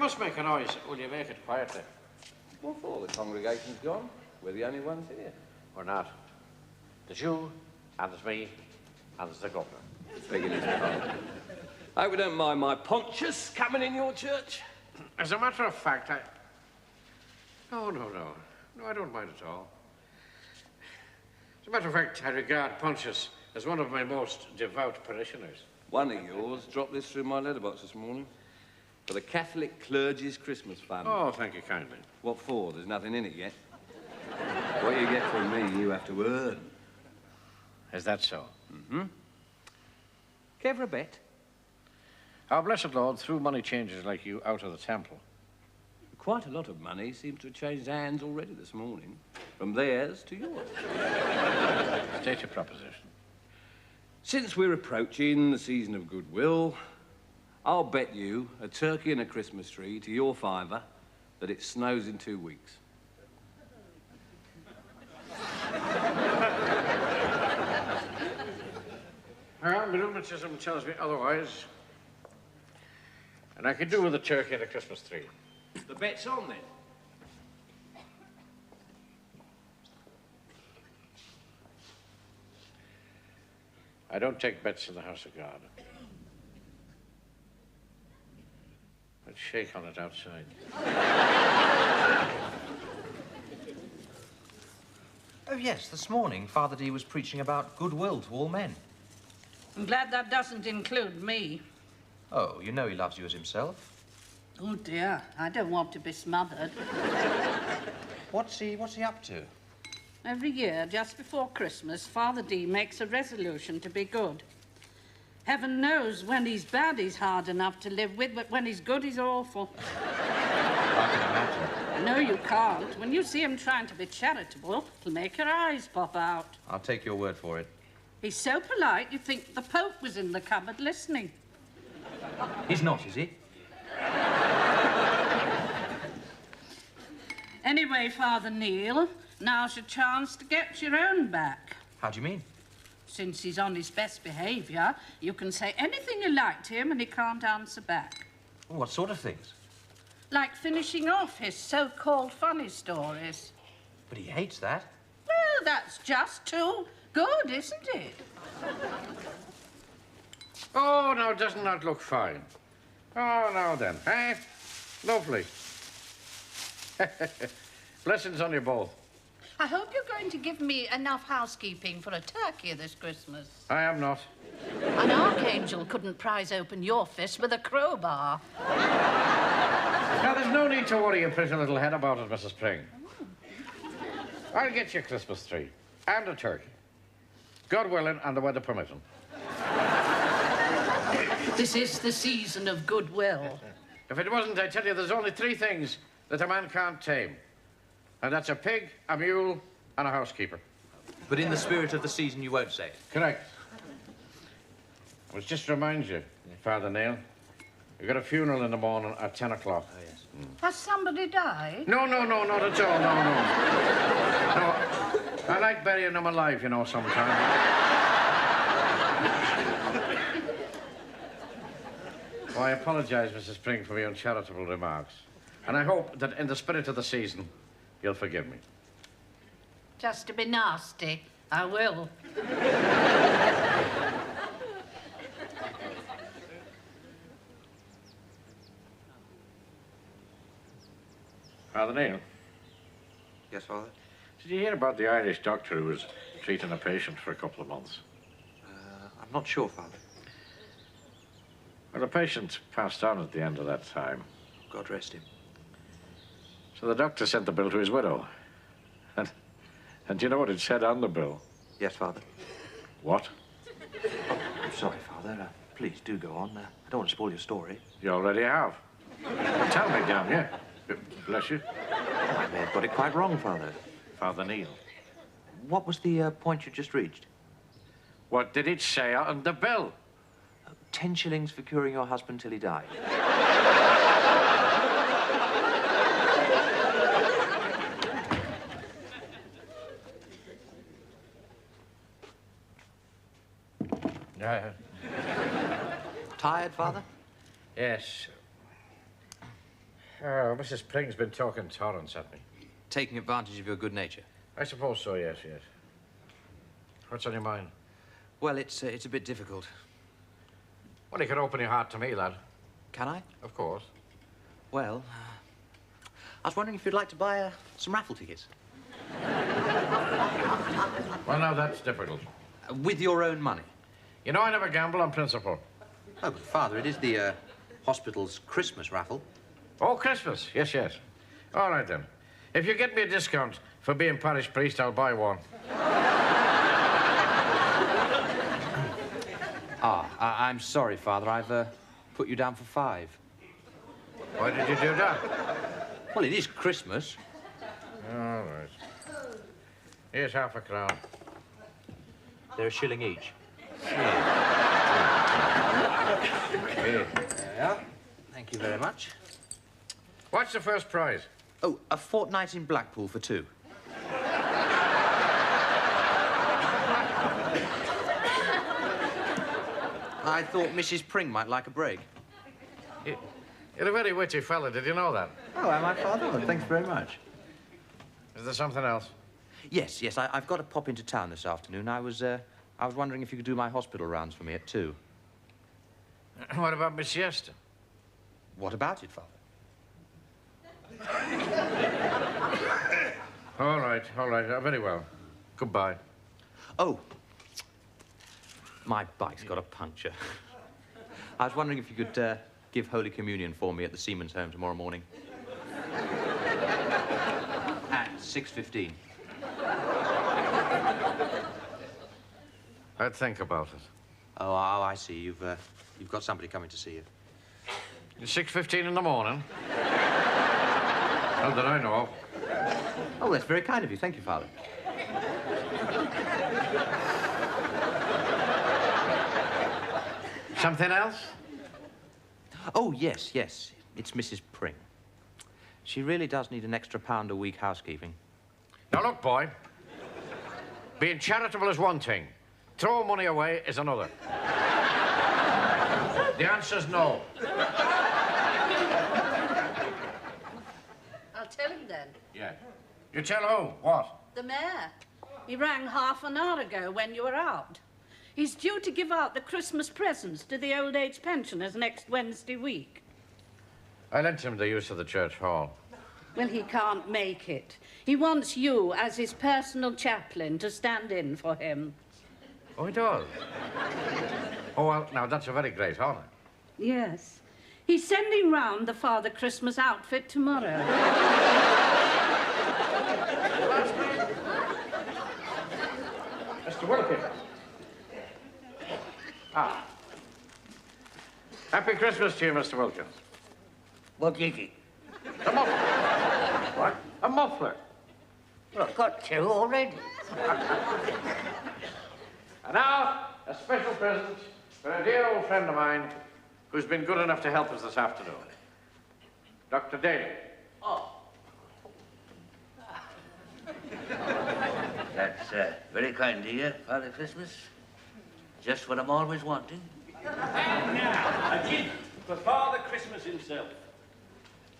must make a noise. Will you make it quietly? What for? The congregation's gone. We're the only ones here. Or not? There's you, and there's me, and there's the governor. Begging his pardon. I hope we don't mind my Pontius coming in your church. As a matter of fact, No, I don't mind at all. As a matter of fact, I regard Pontius as one of my most devout parishioners. One of yours dropped this through my letterbox this morning. For the Catholic Clergy's Christmas Fund. Oh, thank you kindly. What for? There's nothing in it yet. What you get from me, you have to earn. Is that so? Mm-hmm. Care for a bet? Our blessed Lord threw money changers like you out of the temple. Quite a lot of money seems to have changed hands already this morning. From theirs to yours. State your proposition. Since we're approaching the season of Goodwill, I'll bet you a turkey and a Christmas tree to your fiver that it snows in 2 weeks. Well, my rheumatism tells me otherwise. And I could do with a turkey and a Christmas tree. The bet's on, then. I don't take bets in the house of God. I'd shake on it outside. Oh, yes, this morning Father D was preaching about goodwill to all men. I'm glad that doesn't include me. Oh, you know he loves you as himself. Oh, dear. I don't want to be smothered. What's he up to? Every year, just before Christmas, Father D makes a resolution to be good. Heaven knows when he's bad, he's hard enough to live with, but when he's good, he's awful. I can imagine. No, you can't. When you see him trying to be charitable, it'll make your eyes pop out. I'll take your word for it. He's so polite, you'd think the Pope was in the cupboard listening. He's not, is he? Anyway, Father Neil, now's your chance to get your own back. How do you mean? Since he's on his best behaviour, you can say anything you like to him and he can't answer back. What sort of things? Like finishing off his so-called funny stories. But he hates that. Well, that's just too good, isn't it? Oh, now, doesn't that look fine? Oh, now then, eh? Lovely. Blessings on you both. I hope you're going to give me enough housekeeping for a turkey this Christmas. I am not. An archangel couldn't prise open your fist with a crowbar. Now, there's no need to worry your pretty little head about it, Mrs. Spring. I'll get you a Christmas tree and a turkey. God willing and the weather permitting. This is the season of goodwill. If it wasn't, I tell you, there's only 3 things that a man can't tame. And that's a pig, a mule, and a housekeeper. But in the spirit of the season, you won't say it. Correct. I was just to remind you, Father Neil, you've got a funeral in the morning at 10 o'clock. Oh, yes. Has somebody died? No, not at all, no. No, I like burying them alive, you know, sometimes. Oh, I apologise, Mrs. Spring, for my uncharitable remarks. And I hope that in the spirit of the season, you'll forgive me. Just to be nasty, I will. Father Neil? Yes, Father? Did you hear about the Irish doctor who was treating a patient for a couple of months? I'm not sure, Father. Well, the patient passed on at the end of that time. God rest him. So the doctor sent the bill to his widow. And do you know what it said on the bill? Yes, Father. What? Oh, I'm sorry, Father. Please do go on. I don't want to spoil your story. You already have. Well, tell me, damn you. Bless you. Oh, I may have got it quite wrong, Father. Father Neil. What was the point you just reached? What did it say on the bill? 10 shillings for curing your husband till he died. No. Tired, Father? Yes. Mrs. Pring's been talking torrents at me. Taking advantage of your good nature? I suppose so, yes, yes. What's on your mind? Well, it's a bit difficult. Well, you can open your heart to me, lad. Can I? Of course. Well, I was wondering if you'd like to buy some raffle tickets. Well, now that's difficult. With your own money? You know I never gamble on principle. Oh, but Father, it is the hospital's Christmas raffle. Oh, Christmas. Yes, yes. All right, then. If you get me a discount for being parish priest, I'll buy one. I'm sorry, Father. I've put you down for 5. Why did you do that? Well, it is Christmas. All right. Here's half a crown. They're a shilling each. Here. There we are. Thank you very much. What's the first prize? Oh, a fortnight in Blackpool for 2. I thought Mrs. Pring might like a break. You're a very witty fella. Did you know that? Oh, am I, Father? Well, thanks very much. Is there something else? Yes, yes. I've got to pop into town this afternoon. I was wondering if you could do my hospital rounds for me at 2. What about Miss Siesta? What about it, Father? All right, very well. Goodbye. Oh, my bike's got a puncture. I was wondering if you could give Holy Communion for me at the Seaman's Home tomorrow morning. At 6:15. I'd think about it. Oh, I see. You've got somebody coming to see you. It's 6:15 in the morning. Not that I know of. Oh, that's very kind of you. Thank you, Father. Something else? Oh, yes, yes. It's Mrs. Pring. She really does need an extra £1 a week housekeeping. Now, look, boy. Being charitable is one thing. Throw money away is another. The answer's no. I'll tell him then. Yeah. You tell who? What? The mayor. He rang half an hour ago when you were out. He's due to give out the Christmas presents to the old age pensioners next Wednesday week. I lent him the use of the church hall. Well, he can't make it. He wants you, as his personal chaplain, to stand in for him. Oh, he does? Oh, well, now, that's a very great honour. Yes. He's sending round the Father Christmas outfit tomorrow. Mr. Wilkins. Ah. Happy Christmas to you, Mr. Wilkins. What is it? A muffler. What? A muffler. Well, I've got 2 already. And now, a special present for a dear old friend of mine who's been good enough to help us this afternoon. Dr. Daly. Oh. That's very kind of you, Father Christmas. Just what I'm always wanting. And now, a gift for Father Christmas himself.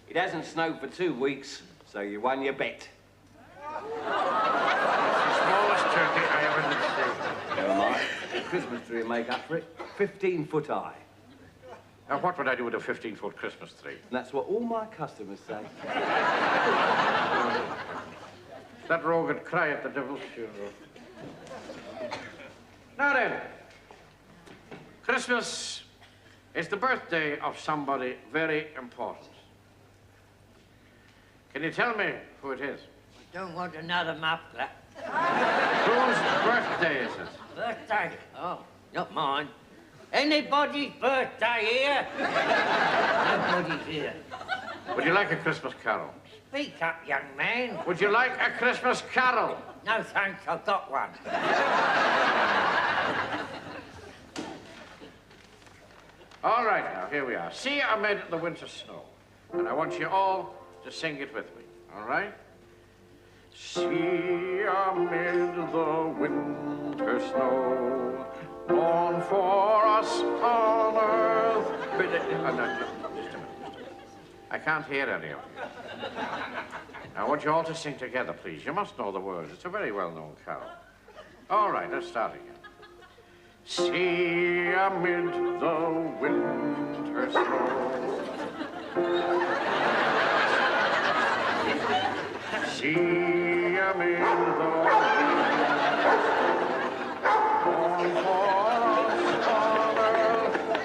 It hasn't snowed for 2 weeks, so you won your bet. It's the smallest turkey I ever did see. Never mind. The Christmas tree will make up for it. 15 foot high. Now, what would I do with a 15-foot Christmas tree? And that's what all my customers say. That rogue would cry at the devil's funeral. Now then, Christmas is the birthday of somebody very important. Can you tell me who it is? I don't want another muffler. Whose birthday is it? Birthday? Oh, not mine. Anybody's birthday here? Nobody's here. Would you like a Christmas carol? Speak up, young man. Would you like a Christmas carol? No thanks, I've got one. All right, now, here we are. See amid the winter snow. And I want you all to sing it with me, all right? See amid the winter snow, born for us on earth. Wait, just a minute. I can't hear any of you. Now, I want you all to sing together, please. You must know the words. It's a very well-known carol. All right, let's start again. See amid the winter snow. See amid the winter snow.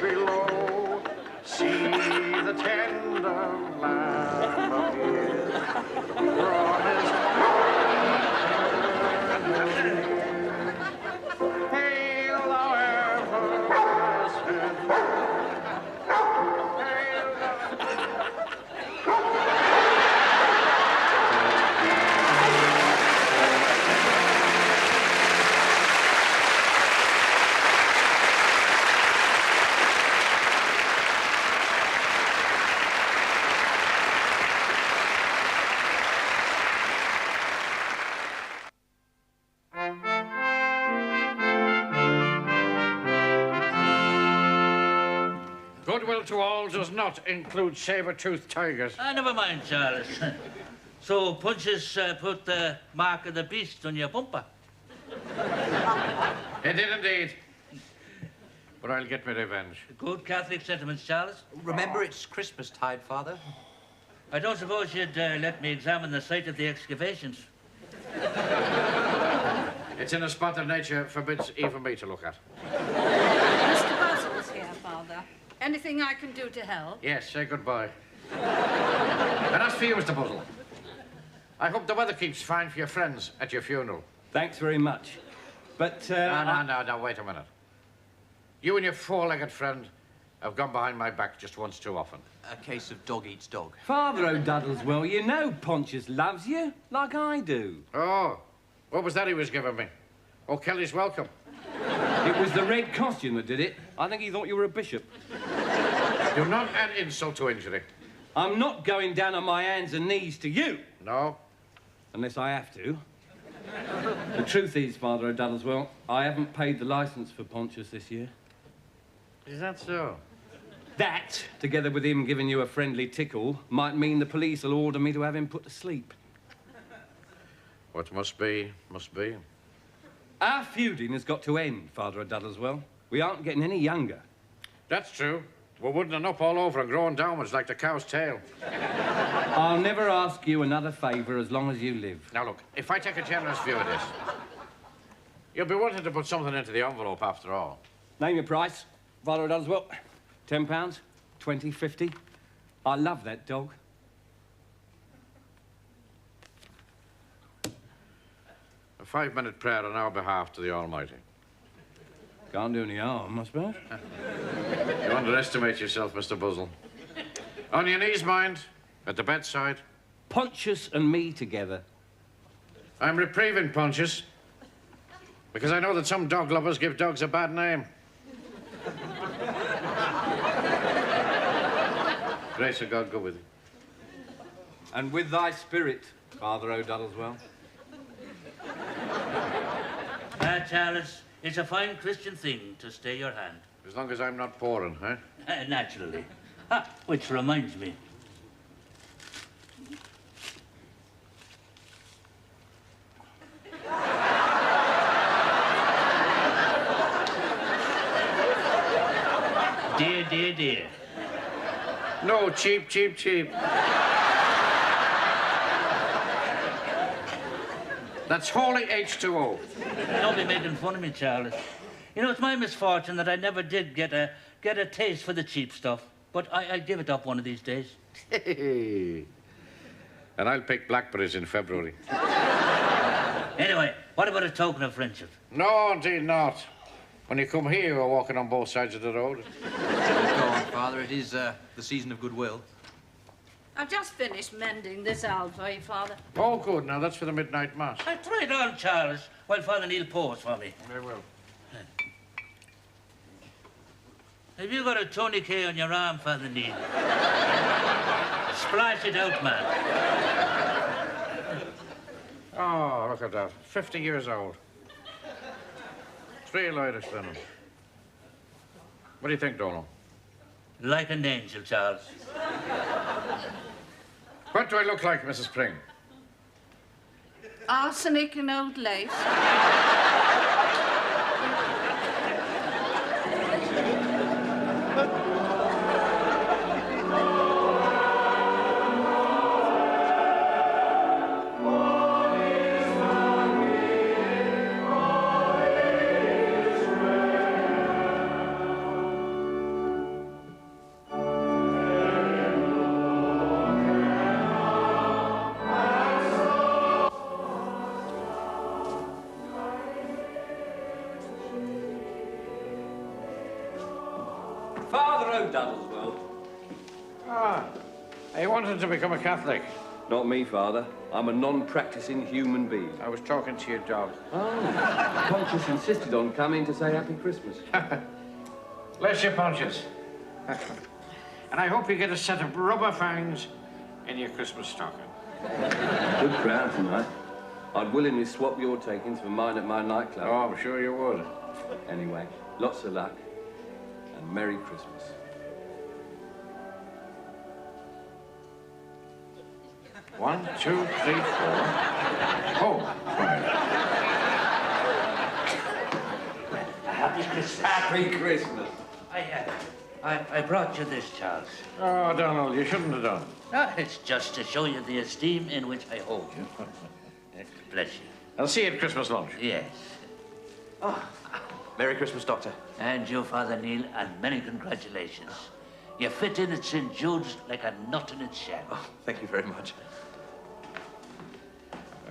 Below. See the tender lamb appear. From his hail, however, blessed. Goodwill to all does not include saber-toothed tigers. Never mind, Charles. So Punches put the mark of the beast on your bumper. It did indeed. But I'll get my revenge. Good Catholic sentiments, Charles. Remember, it's Christmas tide, Father. I don't suppose you'd let me examine the site of the excavations. It's in a spot that nature forbids even me to look at. Mr. Basil's here, Father. Anything I can do to help? Yes, say goodbye. And as for you, Mr. Puzzle, I hope the weather keeps fine for your friends at your funeral. Thanks very much. But, No, wait a minute. You and your four-legged friend have gone behind my back just once too often. A case of dog eats dog. Father O'Duddleswell, you know Pontius loves you, like I do. Oh, what was that he was giving me? Oh, Kelly's welcome. It was the red costume that did it. I think he thought you were a bishop. Do not add insult to injury. I'm not going down on my hands and knees to you. No? Unless I have to. The truth is, Father O'Duddleswell, I haven't paid the licence for Pontius this year. Is that so? That, together with him giving you a friendly tickle, might mean the police will order me to have him put to sleep. What must be, must be. Our feuding has got to end, Father O'Duddleswell. We aren't getting any younger. That's true. We're woodening up all over and growing downwards like the cow's tail. I'll never ask you another favour as long as you live. Now, look, if I take a generous view of this, you'll be wanting to put something into the envelope after all. Name your price, Father O'Duddleswell. £10, 20, 50. I love that dog. A 5-minute prayer on our behalf to the Almighty. Can't do any harm, I suppose. You underestimate yourself, Mr. Buzzle. On your knees, mind, at the bedside. Pontius and me together. I'm reprieving Pontius, because I know that some dog lovers give dogs a bad name. Grace of God go with you. And with thy spirit, Father O'Duddleswell. Charles, it's a fine Christian thing to stay your hand. As long as I'm not pouring, huh? Naturally. Which reminds me. Dear. No, cheap. That's holy H2O. Don't be making fun of me, Charles. You know, it's my misfortune that I never did get a taste for the cheap stuff. But I'll give it up one of these days. And I'll pick blackberries in February. Anyway, what about a token of friendship? No, indeed not. When you come here, you're walking on both sides of the road. Go on, Father. It is the season of goodwill. I've just finished mending this owl for you, Father. Oh, good. Now, that's for the midnight mass. Try it on, Charles, while Father Neil pours for me. Very well. Have you got a tourniquet on your arm, Father Neil? Splash it out, man. Oh, look at that. 50 years old. Real Irish linen. What do you think, Donald? Like an angel, Charles. What do I look like, Mrs. Pring? Arsenic and old lace. Father O'Donnell's Ah, I wanted to become a Catholic. Not me, Father. I'm a non-practicing human being. I was talking to your dog. Oh, Pontius insisted on coming to say Happy Christmas. Bless you, Pontius. And I hope you get a set of rubber fangs in your Christmas stocking. Good crowd tonight. I'd willingly swap your takings for mine at my nightclub. Oh, I'm sure you would. Anyway, lots of luck and Merry Christmas. One, two, three, four. Oh, right. Happy Christmas. Happy Christmas. I brought you this, Charles. Oh, Donald, you shouldn't have done. It's just to show you the esteem in which I hold you. Bless you. I'll see you at Christmas lunch. Yes. Merry Christmas, Doctor. And you, Father Neil, and many congratulations. You fit in at St. Jude's like a nut in its shell. Oh, thank you very much.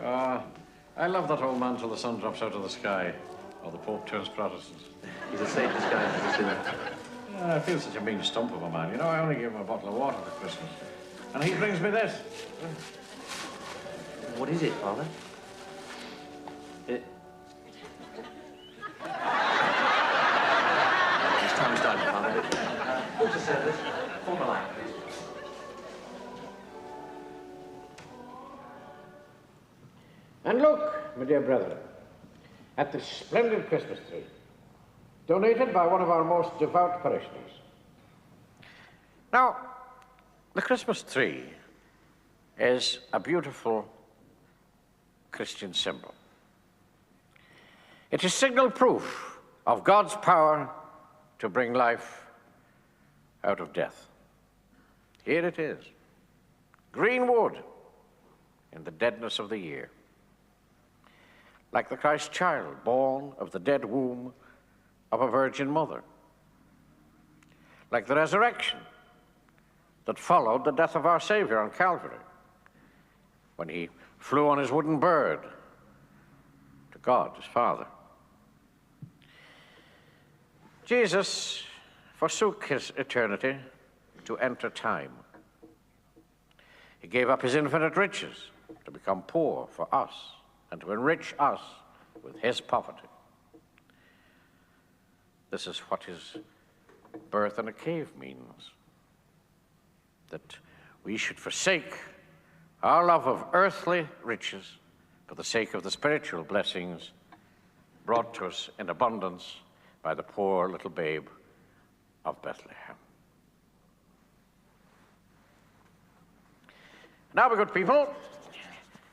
I love that old man till the sun drops out of the sky, or the Pope turns Protestant. He's a saint disguised as a sinner. I feel such a mean stump of a man. You know, I only give him a bottle of water for Christmas. And he brings me this. What is it, Father? His time's done, Father. Water service. Form a line, please. And look, my dear brethren, at this splendid Christmas tree, donated by one of our most devout parishioners. Now, the Christmas tree is a beautiful Christian symbol. It is signal proof of God's power to bring life out of death. Here it is, green wood in the deadness of the year. Like the Christ child born of the dead womb of a virgin mother. Like the resurrection that followed the death of our Savior on Calvary, when he flew on his wooden bird to God, his Father. Jesus forsook his eternity to enter time. He gave up his infinite riches to become poor for us and to enrich us with his poverty. This is what his birth in a cave means. That we should forsake our love of earthly riches for the sake of the spiritual blessings brought to us in abundance by the poor little babe of Bethlehem. Now, my good people,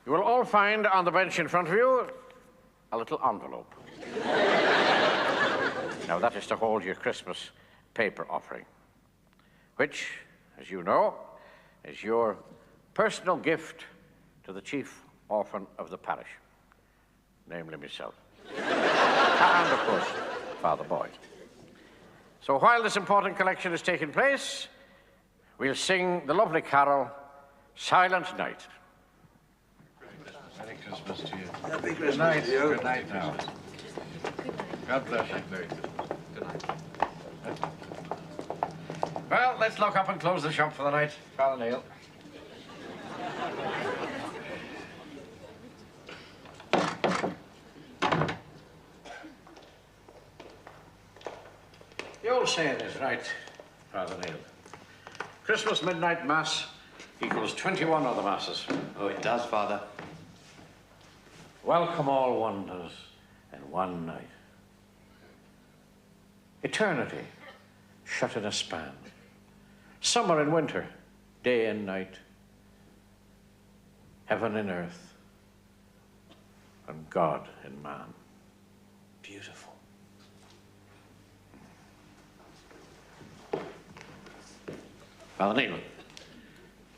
you will all find on the bench in front of you a little envelope. Now, that is to hold your Christmas paper offering, which, as you know, is your personal gift to the chief orphan of the parish, namely myself. And, of course, Father Boyd. So while this important collection is taking place, we'll sing the lovely carol, Silent Night. Merry Christmas to you. Happy Christmas to you. Good night now. God bless you. Very good. Good night. Well, let's lock up and close the shop for the night. Father Neil. The old saying is right, Father Neil. Christmas midnight mass equals 21 other masses. Oh, it does, Father. Welcome all wonders in one night. Eternity shut in a span. Summer and winter day and night, heaven and earth, and God in man. Beautiful. Father Neil,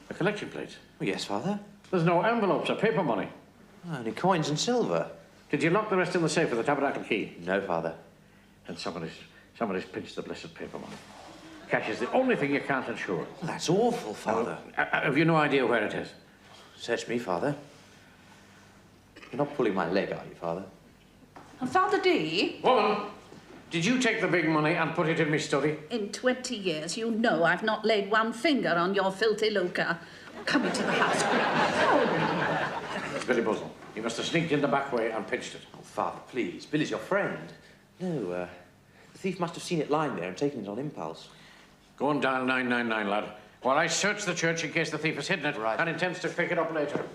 a collection plate. Oh, yes, Father. There's no envelopes or paper money. Only coins and silver. Did you lock the rest in the safe with the tabernacle key? No, Father. And somebody's pinched the blessed paper money. Cash is the only thing you can't insure. Well, that's awful, Father. Have you no idea where it is? Search me, Father. You're not pulling my leg, are you, Father? And Father D, Woman, did you take the big money and put it in my study? in 20 years, you know I've not laid one finger on your filthy lucre. Come into the house, quick. Billy Buzzle. You must have sneaked in the back way and pinched it. Oh, Father, please. Billy's your friend. No, the thief must have seen it lying there and taken it on impulse. Go and dial 999, lad, while I search the church in case the thief has hidden it Right. and intends to pick it up later.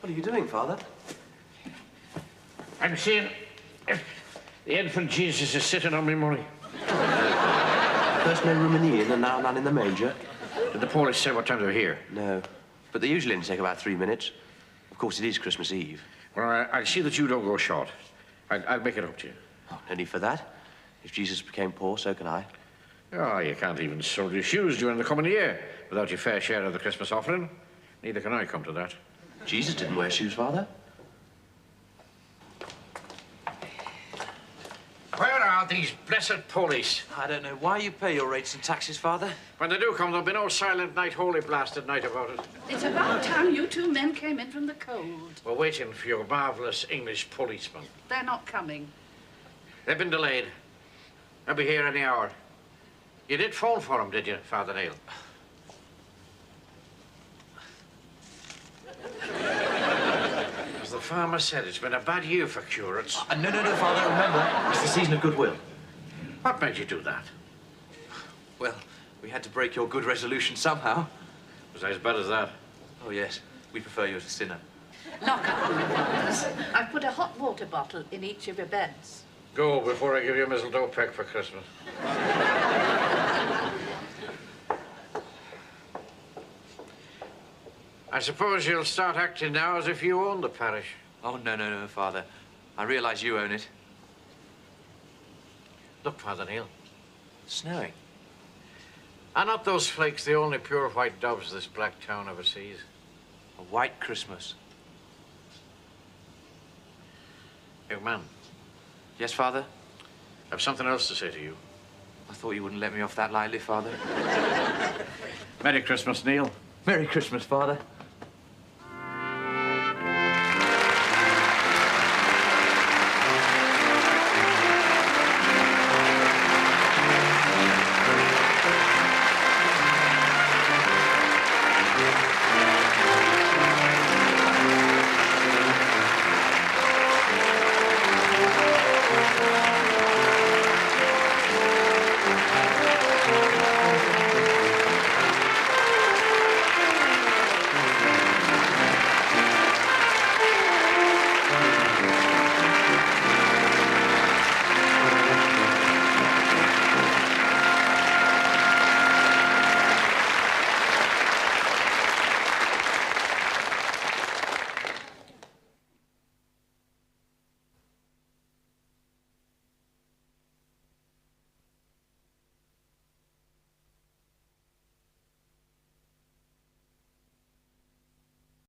What are you doing, Father? I'm seeing if the infant Jesus is sitting on me money. First no room in the inn and now none in the manger? Did the police say what time they were here? No. But they usually only take about 3 minutes. Of course, it is Christmas Eve. Well, I'll see that you don't go short. I'll make it up to you. Oh, no need for that. If Jesus became poor, so can I. Oh, you can't even sole your shoes during the coming year without your fair share of the Christmas offering. Neither can I come to that. Jesus didn't wear shoes, Father. Where are these blessed police? I don't know why you pay your rates and taxes, Father. When they do come, there'll be no silent night, holy blasted night about it. It's about time you two men came in from the cold. We're waiting for your marvellous English policemen. They're not coming. They've been delayed. They'll be here any hour. You did phone for them, did you, Father Neil? As the farmer said, it's been a bad year for curates. No, Father, remember, it's the season of Goodwill. What made you do that? Well, we had to break your good resolution somehow. Was I as bad as that? Oh, yes. We prefer you as a sinner. Lock up, brothers. I've put a hot water bottle in each of your beds. Go before I give you a mistletoe peck for Christmas. I suppose you'll start acting now as if you own the parish. Oh, no, Father. I realize you own it. Look, Father Neil, It's snowing. are not those flakes the only pure white doves this black town ever sees? A white Christmas. Young man, Yes, Father? I've something else to say to you. I thought you wouldn't let me off that lightly, Father. Merry Christmas, Neil. Merry Christmas, Father.